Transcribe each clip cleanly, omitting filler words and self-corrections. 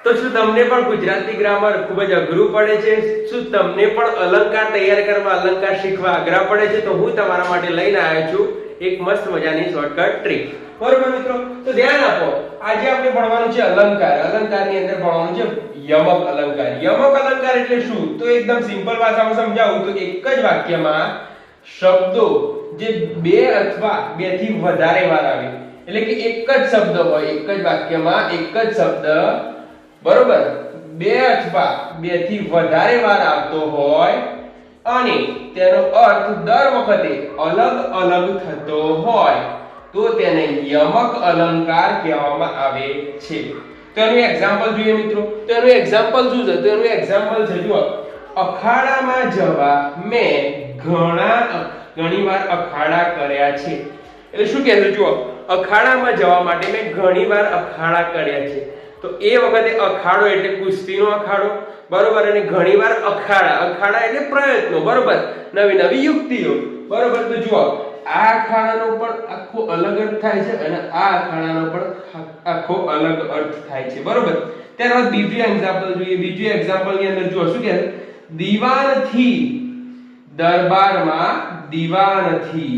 તો શું તમને પણ ગુજરાતી ગ્રામર ખૂબ જ અઘરું પડે છે? શું તમને પણ અલંકાર તૈયાર કરવા, અલંકાર શીખવા અઘરા પડે છે? તો હું તમારા માટે લઈને આવ્યો છું એક મસ્ત મજાની શોર્ટકટ ટ્રીક. બરોબર મિત્રો, તો ધ્યાન આપો. આજે આપણે ભણવાનું છે અલંકાર. અલંકારની અંદર ભણવાનું છે યમક અલંકાર. યમક અલંકાર એટલે શું? તો એકદમ સિમ્પલ ભાષામાં સમજાવું તો એક જ વાક્યમાં શબ્દો જે બે અથવા બે થી વધારે વાર આવે, એટલે કે એક જ શબ્દ હોય, એક જ વાક્યમાં એક જ શબ્દ, બરોબર, બે અથવા બે થી વધારે વાર આવતો હોય અને તેનો અર્થ દર વખતે અલગ અલગ થતો હોય તો તેને યમક અલંકાર કહેવામાં આવે છે. તો એનું એક્ઝામ્પલ જોઈએ મિત્રો. તો એનું એક્ઝામ્પલ શું છે? તો એનું એક્ઝામ્પલ છે, જુઓ, અખાડામાં જવા મેં ઘણીવાર અખાડા કર્યા છે. એટલે શું કહે છે? જુઓ, અખાડામાં જવા માટે મેં ઘણીવાર અખાડા કર્યા છે. તો એ વખતે અખાડો એટલે કુસ્તીનો અખાડો, બરોબર, અને ઘણીવાર અખાડા એટલે પ્રયત્નો, બરોબર, નવી નવી યુક્તિઓ, બરોબર. તો જુઓ, આ અખાડાનો પણ આખો અલગ અર્થ થાય છે અને આ અખાડાનો પણ આખો અલગ અર્થ થાય છે, બરોબર. ત્યારબાદ બીજું એક્ઝામ્પલ જોઈએ. બીજું એક્ઝામ્પલ ની અંદર જુઓ શું કહે છે? દીવાનથી દરબારમાં દીવાનથી,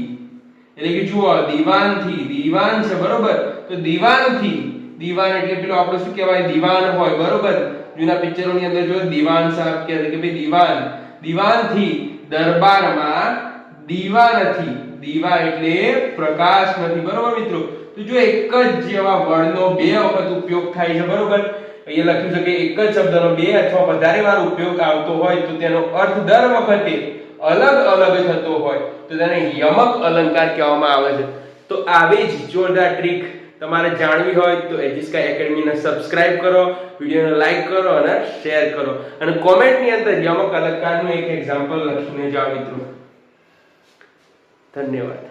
એટલે કે જુઓ, દીવાનથી, દીવાન છે, બરોબર. તો દીવાનથી, દીવાન એટલે પેલો આપણો શું કહેવાય, દીવાન હોય, બરોબર. જૂના પિક્ચરોની અંદર જો દીવાન સાહેબ કહે છે કે ભાઈ દીવાન, દીવાનથી દરબારમાં દીવા નથી. દીવા એટલે પ્રકાશ નથી, બરોબર મિત્રો. તો જો એક જ જેવા વર્ણનો બે વખત ઉપયોગ થાય છે, બરોબર. અહીંયા લખ્યું છે કે એક જ શબ્દનો બે અથવા વધારે વાર ઉપયોગ આવતો હોય તો તેનો અર્થ દર વખતે અલગ અલગ થતો હોય તો તેને યમક અલંકાર કહેવામાં આવે છે. તો આવી જ જોરદાર ટ્રીક તમારે જાણવી હોય તો એજીસ્કા એકેડમીને સબસ્ક્રાઇબ કરો, વિડિયોને લાઈક કરો અને શેર કરો, અને કોમેન્ટની અંદર યમક અલંકારનું એક એક્ઝામ્પલ લખીને જાઓ મિત્રો. ધન્યવાદ.